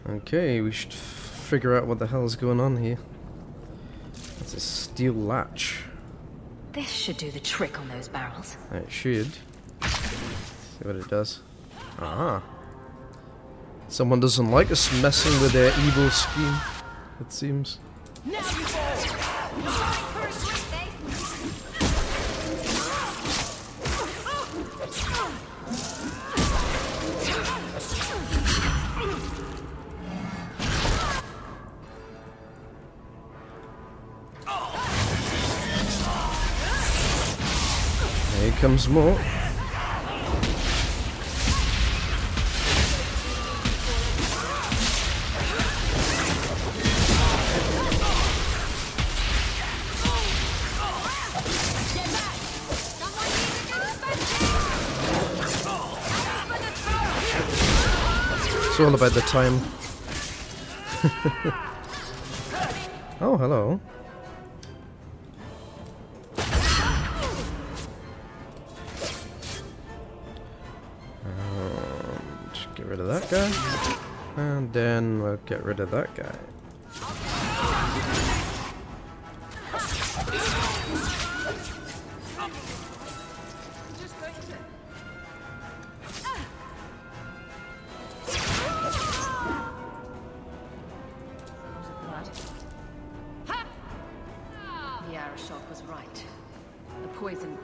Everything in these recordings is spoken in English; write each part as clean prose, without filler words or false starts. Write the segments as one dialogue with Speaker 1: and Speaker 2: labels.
Speaker 1: Okay, we should figure out what the hell is going on here. That's a steel latch.
Speaker 2: This should do the trick on those barrels.
Speaker 1: It should. See what it does. Ah. Someone doesn't like us messing with their evil scheme, it seems.
Speaker 2: Now you for a sweet
Speaker 1: Here comes more. It's all about the time. Oh, hello. Just get rid of that guy. And then we'll get rid of that guy.
Speaker 2: The Arishok was right. The poison.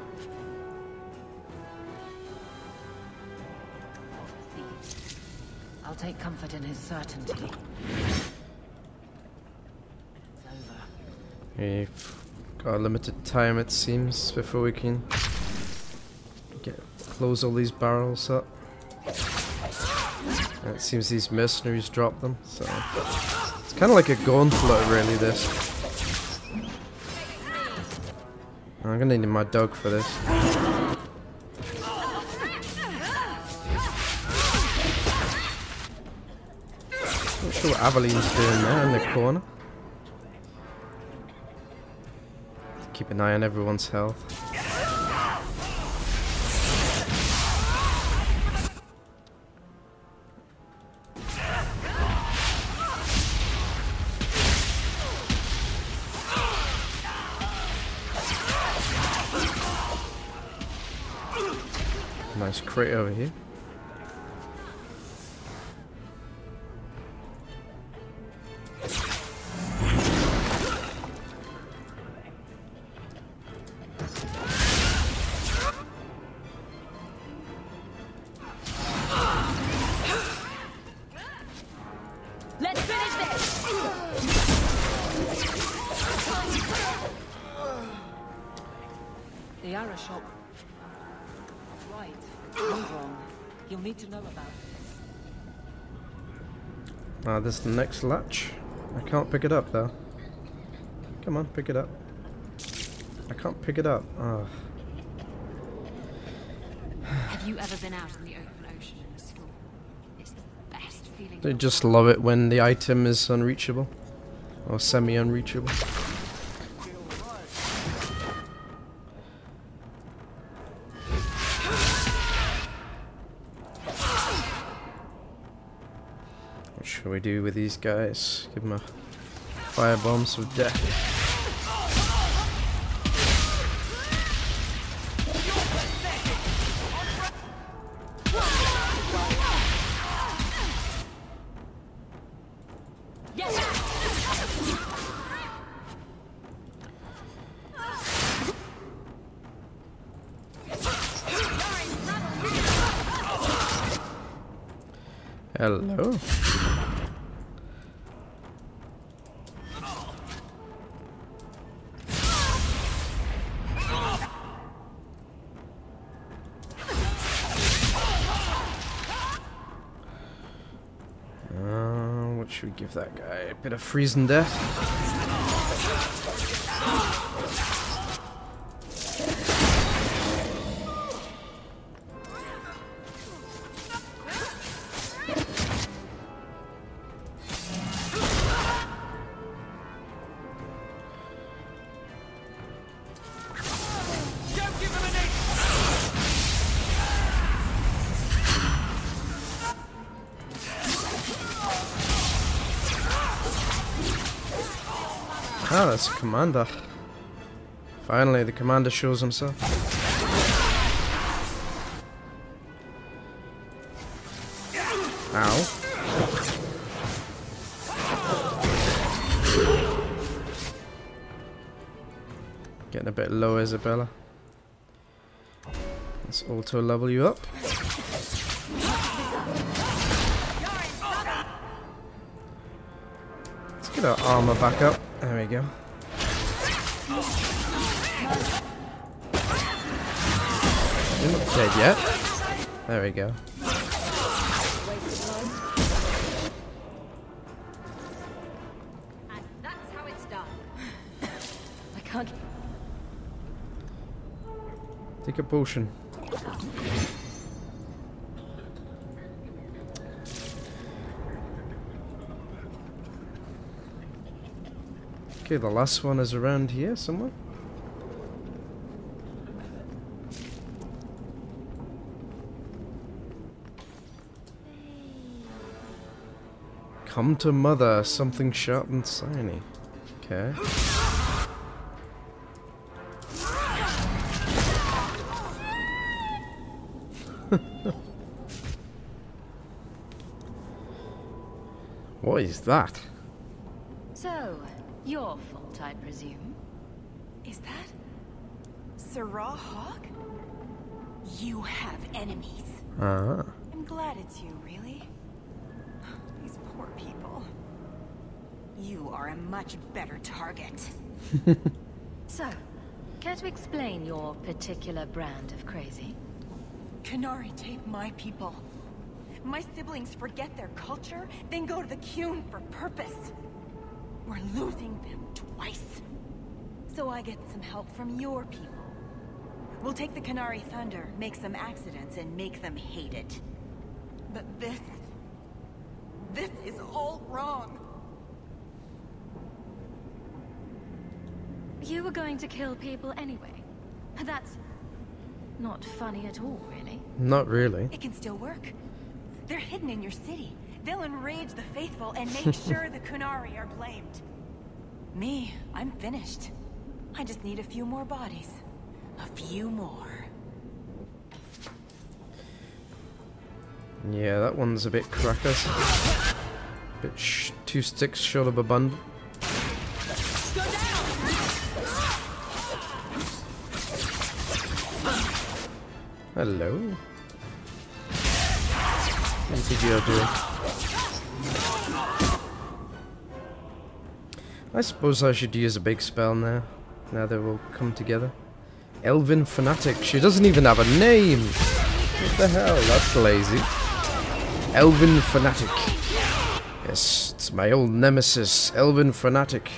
Speaker 2: I'll take comfort in his certainty. It's over.
Speaker 1: We've got a limited time, it seems, before we can close all these barrels up. And it seems these mercenaries drop them, so it's kind of like a gauntlet, really. This. I'm gonna need my dog for this. Not sure what Aveline's doing there in the corner. Keep an eye on everyone's health. Nice crate over here.
Speaker 2: Let's finish this. The Arishok. Right. You're wrong. You'll need to know about this.
Speaker 1: This is the next latch. I can't pick it up though. Come on, pick it up. I can't pick it up. Oh.
Speaker 3: Have you ever been out in the open ocean in a storm? It's the best feeling.
Speaker 1: They just love it when the item is unreachable. Or semi-unreachable. What shall we do with these guys? Give them a firebombs of death. Hello. What should we give that guy? A bit of freezing death. Ah, that's a commander. Finally, the commander shows himself. Ow. Getting a bit low, Isabella. Let's auto level you up. Let's get our armor back up. There we go. You're not dead yet. There we go.
Speaker 2: And that's how it's done. I can't.
Speaker 1: Take a potion. Okay, the last one is around here somewhere. Come to mother, something sharp and shiny. Okay. What is that?
Speaker 2: So, your fault, I presume.
Speaker 4: Is that Sarah Hawk? You have enemies.
Speaker 1: Ah.
Speaker 4: I'm glad it's you, really. These poor people. You are a much better target.
Speaker 2: So, care to explain your particular brand of crazy?
Speaker 4: Qunari take my people. My siblings forget their culture, then go to the Qun for purpose. We're losing them twice. So I get some help from your people. We'll take the Qunari thunder, make some accidents, and make them hate it. But this is all wrong.
Speaker 2: You were going to kill people anyway. That's not funny at all, really.
Speaker 1: Not really.
Speaker 4: It can still work. They're hidden in your city. They'll enrage the faithful and make sure the Qunari are blamed. Me, I'm finished. I just need a few more bodies. A few more.
Speaker 1: Yeah, that one's a bit crackers. Bit two sticks short of a bundle. Hello. What do you think you're doing? I suppose I should use a big spell now. Now they will come together. Elven Fanatic. She doesn't even have a name. What the hell? That's lazy. Elven Fanatic. Yes, it's my old nemesis, Elven Fanatic.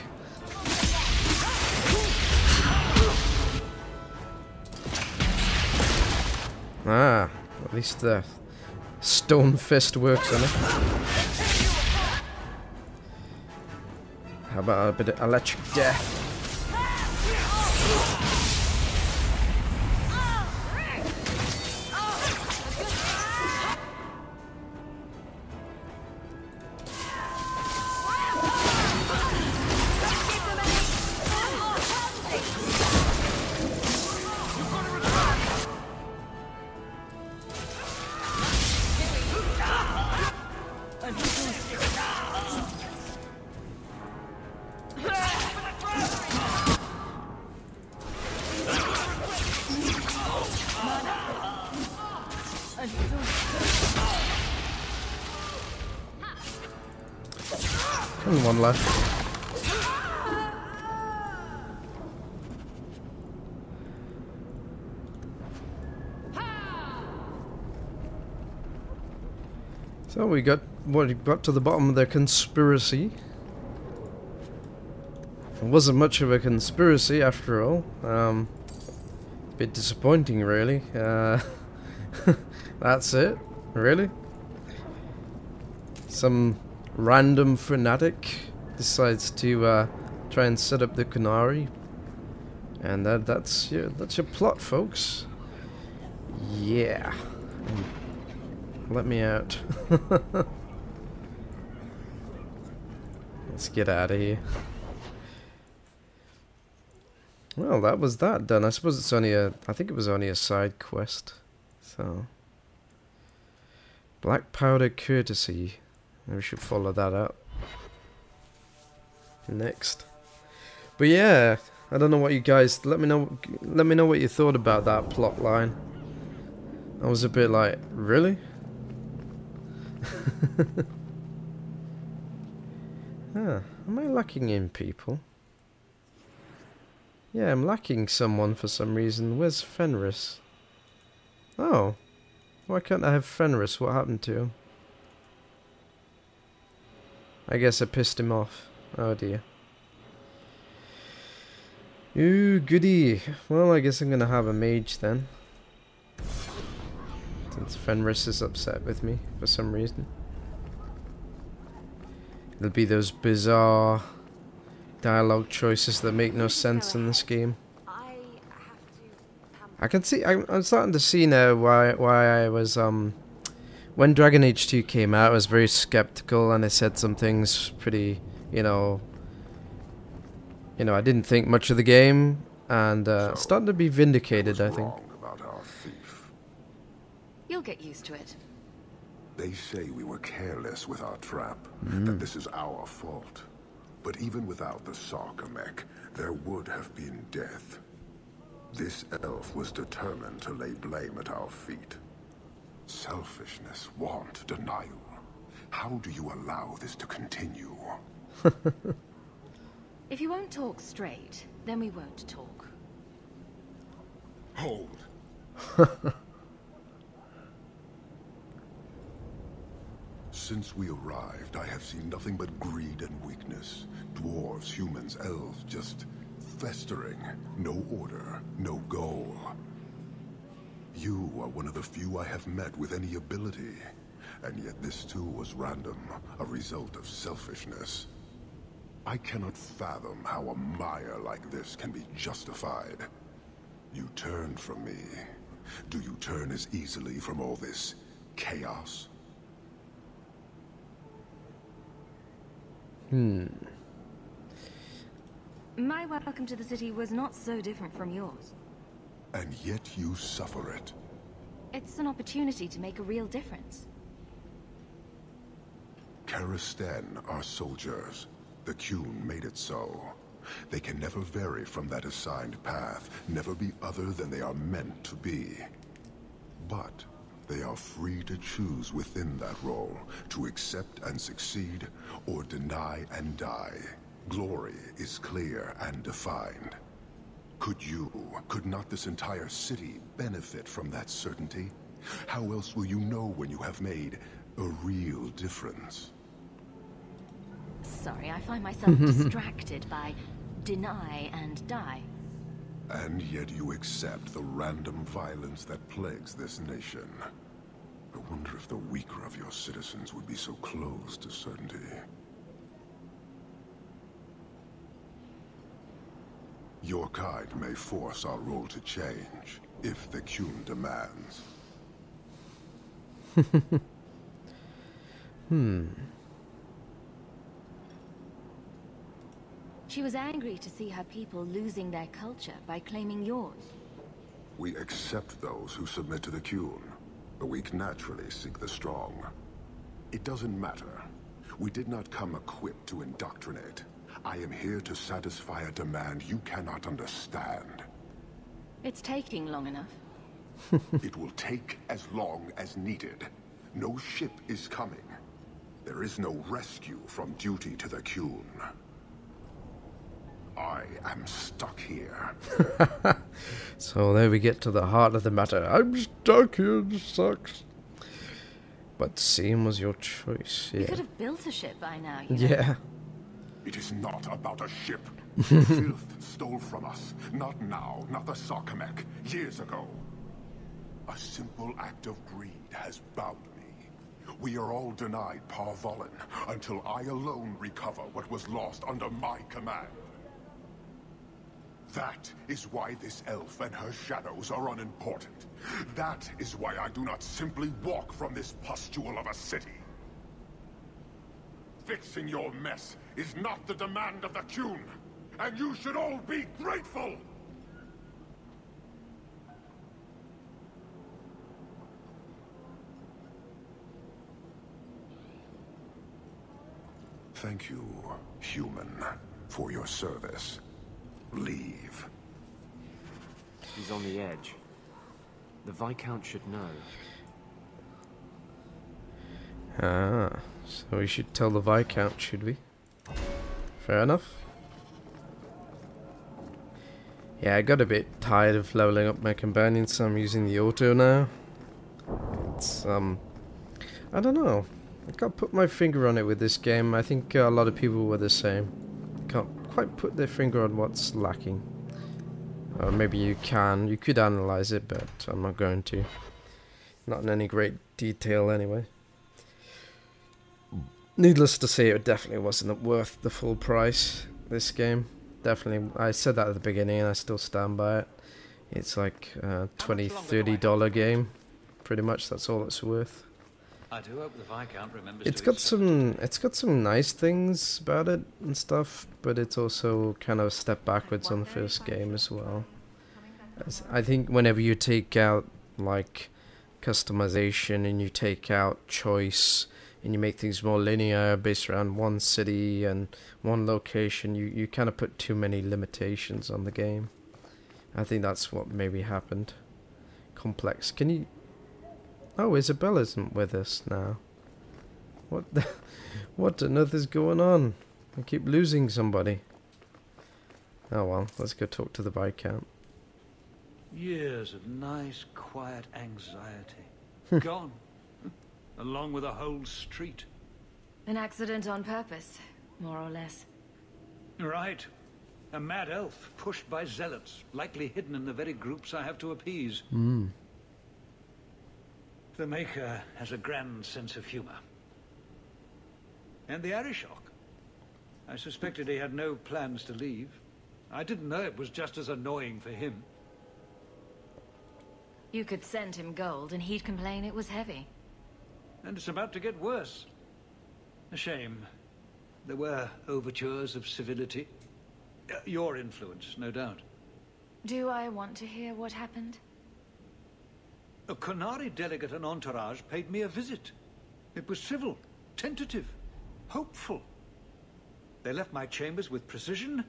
Speaker 1: Ah, at least the stone fist works on it. How about a bit of electric death? And one left. So we got to the bottom of the conspiracy. It wasn't much of a conspiracy after all. Bit disappointing, really. That's it, really. Some random fanatic decides to try and set up the Qunari, and that's your plot, folks. Yeah. Let me out. Let's get out of here. Well, that was that done. I suppose it's only a... I think it was only a side quest. So... Black powder courtesy. We should follow that up. Next. But yeah, I don't know what you guys... Let me know what you thought about that plot line. I was a bit like, really? Am I lacking in people? Yeah, I'm lacking someone for some reason. Where's Fenris? Oh. Why can't I have Fenris? What happened to him? I guess I pissed him off. Oh dear. Ooh, goody. Well, I guess I'm gonna have a mage then. Since Fenris is upset with me for some reason. There'll be those bizarre dialogue choices that make no sense in this game. I can see, I'm starting to see now why I was, when Dragon Age 2 came out, I was very skeptical and I said some things pretty, you know, I didn't think much of the game, and starting to be vindicated, I think.
Speaker 5: About our thief.
Speaker 2: You'll get used to it.
Speaker 5: They say we were careless with our trap, that this is our fault. But even without the Sarkamech, there would have been death. This elf was determined to lay blame at our feet. Selfishness, want, denial. How do you allow this to continue?
Speaker 2: If you won't talk straight, then we won't talk.
Speaker 5: Hold. Since we arrived, I have seen nothing but greed and weakness. Dwarves, humans, elves, just festering. No order, no goal. You are one of the few I have met with any ability. And yet this too was random, a result of selfishness. I cannot fathom how a mire like this can be justified. You turned from me. Do you turn as easily from all this chaos?
Speaker 2: My welcome to the city was not so different from yours.
Speaker 5: And yet you suffer it.
Speaker 2: It's an opportunity to make a real difference.
Speaker 5: Karistan are soldiers. The Qun made it so. They can never vary from that assigned path, never be other than they are meant to be. But they are free to choose within that role, to accept and succeed, or deny and die. Glory is clear and defined. Could not this entire city benefit from that certainty? How else will you know when you have made a real difference?
Speaker 2: Sorry, I find myself distracted by deny and die.
Speaker 5: And yet you accept the random violence that plagues this nation. I wonder if the weaker of your citizens would be so close to certainty. Your kind may force our role to change, if the Qun demands.
Speaker 2: She was angry to see her people losing their culture by claiming yours.
Speaker 5: We accept those who submit to the Qun. The weak naturally seek the strong. It doesn't matter. We did not come equipped to indoctrinate. I am here to satisfy a demand you cannot understand.
Speaker 2: It's taking long enough.
Speaker 5: It will take as long as needed. No ship is coming. There is no rescue from duty to the Qun. I am stuck here.
Speaker 1: So there we get to the heart of the matter. I'm stuck here, it sucks. But seeing was your choice, yeah.
Speaker 2: You could have built a ship by now, you know.
Speaker 1: Yeah.
Speaker 5: It is not about a ship. Filth stole from us. Not now, not the Sarkamech. Years ago. A simple act of greed has bound me. We are all denied Parvolin until I alone recover what was lost under my command. That is why this elf and her shadows are unimportant. That is why I do not simply walk from this pustule of a city. Fixing your mess is not the demand of the Qun, and you should all be grateful! Thank you, human, for your service. Leave.
Speaker 6: He's on the edge. The Viscount should know.
Speaker 1: Ah, so we should tell the Viscount, should we? Fair enough. Yeah, I got a bit tired of leveling up my companions, so I'm using the auto now. It's, I don't know. I can't put my finger on it with this game. I think a lot of people were the same. Can't quite put their finger on what's lacking. Or maybe you can. You could analyze it, but I'm not going to. Not in any great detail anyway. Needless to say, it definitely wasn't worth the full price, this game. Definitely, I said that at the beginning and I still stand by it. It's like a $20, $30 game. Pretty much, that's all it's worth.
Speaker 7: I do hope the Viscount remembers.
Speaker 1: It's got some nice things about it and stuff, but it's also kind of a step backwards on the first game as well. I think whenever you take out like customization and you take out choice and you make things more linear based around one city and one location, you kind of put too many limitations on the game. I think that's what maybe happened. Complex. Can you... Oh, Isabel isn't with us now. What the... What on earth is going on? I keep losing somebody. Oh well, let's go talk to the Viscount.
Speaker 7: Years of nice, quiet anxiety. Gone. Along with a whole street.
Speaker 2: An accident on purpose, more or less.
Speaker 7: Right. A mad elf pushed by zealots, likely hidden in the very groups I have to appease. The Maker has a grand sense of humor. And the Arishok. I suspected he had no plans to leave. I didn't know it was just as annoying for him.
Speaker 2: You could send him gold and he'd complain it was heavy.
Speaker 7: And it's about to get worse. A shame. There were overtures of civility. Your influence, no doubt.
Speaker 2: Do I want to hear what happened?
Speaker 7: A Qunari delegate and entourage paid me a visit. It was civil, tentative, hopeful. They left my chambers with precision,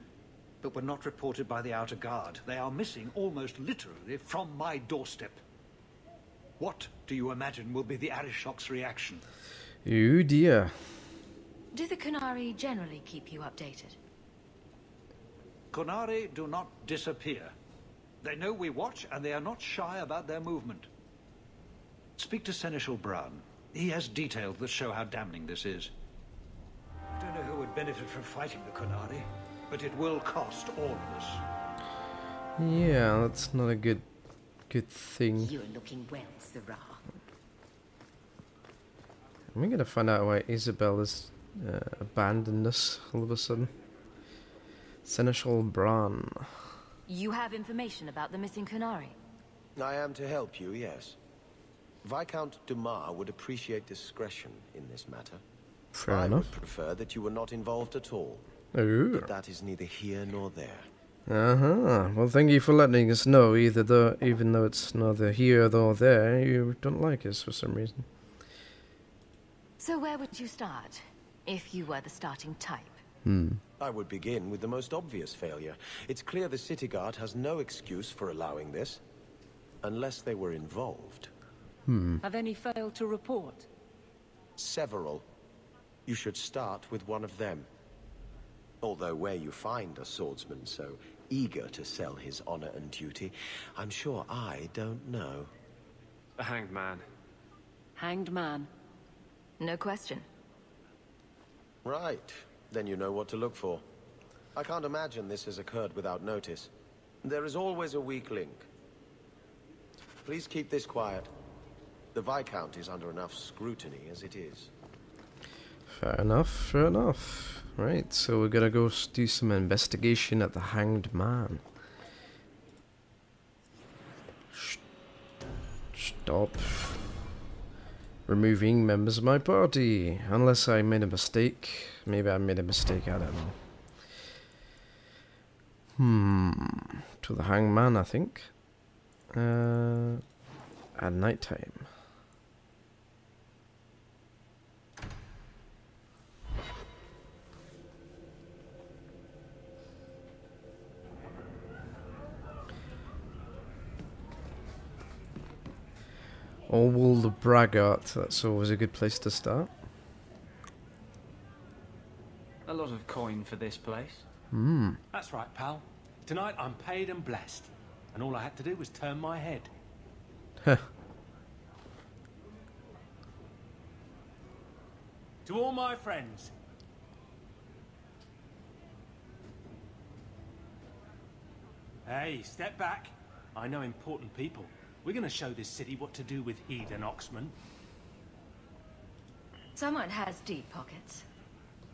Speaker 7: but were not reported by the outer guard. They are missing almost literally from my doorstep. What do you imagine will be the Arishok's reaction?
Speaker 1: Oh dear.
Speaker 2: Do the Qunari generally keep you updated?
Speaker 7: Qunari do not disappear. They know we watch, and they are not shy about their movement. Speak to Seneschal Brown. He has details that show how damning this is. I don't know who would benefit from fighting the Qunari, but it will cost all of us.
Speaker 1: Yeah, that's not a good thing.
Speaker 8: You're looking well, Sirrah.
Speaker 1: Am I gonna find out why Isabel has abandoned us all of a sudden? Seneschal Bran.
Speaker 2: You have information about the missing Qunari?
Speaker 9: I am to help you, yes. Viscount Dumas would appreciate discretion in this matter.
Speaker 1: Fair
Speaker 9: I
Speaker 1: enough.
Speaker 9: would prefer that you were not involved at all.
Speaker 1: Oh.
Speaker 9: But that is neither here nor there.
Speaker 1: Well, thank you for letting us know. Even though it's neither here nor there, you don't like us for some reason.
Speaker 2: So where would you start, if you were the starting type?
Speaker 9: I would begin with the most obvious failure. It's clear the city guard has no excuse for allowing this, unless they were involved.
Speaker 8: Have any failed to report?
Speaker 9: Several. You should start with one of them. Although where you find a swordsman so eager to sell his honor and duty, I'm sure I don't know.
Speaker 6: A hanged man.
Speaker 8: Hanged man.
Speaker 2: No question.
Speaker 9: Right. Then you know what to look for. I can't imagine this has occurred without notice. There is always a weak link. Please keep this quiet. The Viscount is under enough scrutiny as it is.
Speaker 1: Fair enough, fair enough. Right, so we're gonna go do some investigation at the Hanged Man. Stop removing members of my party. Unless I made a mistake. Maybe I made a mistake, I don't know. To the Hanged Man, I think. At night time. Orwell the Braggart, that's always a good place to start.
Speaker 6: A lot of coin for this place.
Speaker 1: Hmm.
Speaker 10: That's right, pal. Tonight I'm paid and blessed. And all I had to do was turn my head.
Speaker 1: Huh.
Speaker 10: To all my friends. Hey, step back. I know important people. We're going to show this city what to do with heathen oxmen.
Speaker 2: Someone has deep pockets.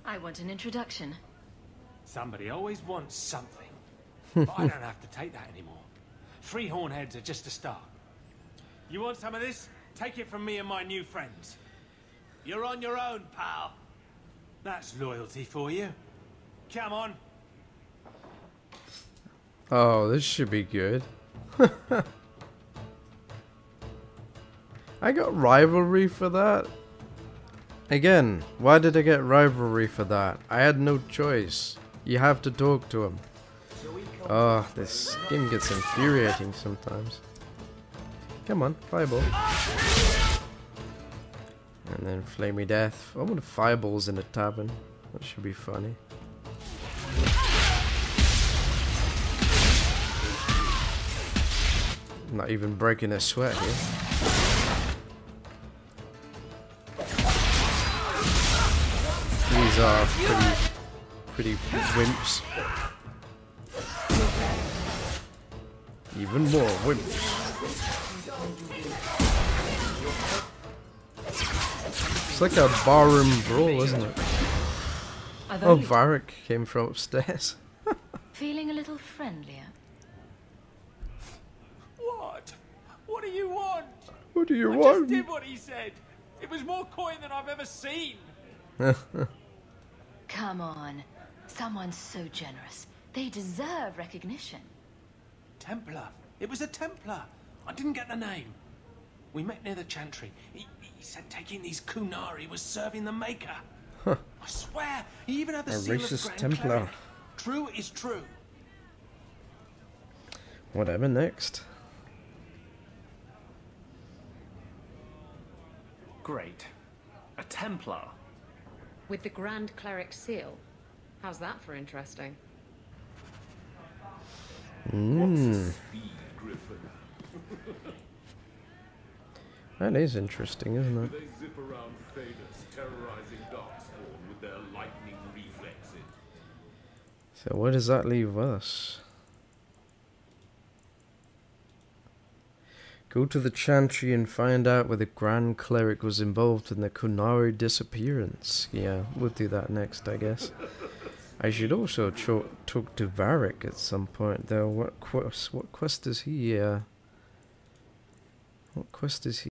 Speaker 2: I want an introduction.
Speaker 10: Somebody always wants something. But I don't have to take that anymore. 3 hornheads are just a start. You want some of this? Take it from me and my new friends. You're on your own, pal. That's loyalty for you. Come on.
Speaker 1: Oh, this should be good. I got rivalry for that. Again, why did I get rivalry for that? I had no choice. You have to talk to him. Oh, this game gets infuriating sometimes. Come on, fireball. And then flamey death. I want fireballs in a tavern. That should be funny. Not even breaking a sweat here. These are pretty wimps. Even more wimps. It's like a barroom brawl, isn't it? Oh, Varric came from upstairs.
Speaker 2: Feeling a little friendlier?
Speaker 10: What? What do you want?
Speaker 1: What do you
Speaker 10: I
Speaker 1: want?
Speaker 10: just did what he said. It was more coin than I've ever seen.
Speaker 2: Come on. Someone so generous. They deserve recognition.
Speaker 10: Templar. It was a Templar. I didn't get the name. We met near the Chantry. He said taking these Qunari was serving the Maker.
Speaker 1: Huh.
Speaker 10: I swear, he even had the
Speaker 1: A
Speaker 10: seal
Speaker 1: racist
Speaker 10: of Grand
Speaker 1: Templar.
Speaker 10: Cleric. True is true.
Speaker 1: Whatever next.
Speaker 6: Great. A Templar.
Speaker 3: With the Grand Cleric seal. How's that for interesting?
Speaker 1: That is interesting, isn't it?
Speaker 11: They zip around Fenris, terrorizing Darkspawn with their lightning reflexes.
Speaker 1: So where does that leave us? Go to the Chantry and find out whether the Grand Cleric was involved in the Qunari disappearance. Yeah, we'll do that next, I guess. I should also talk to Varric at some point, though. What quest is he? What quest is he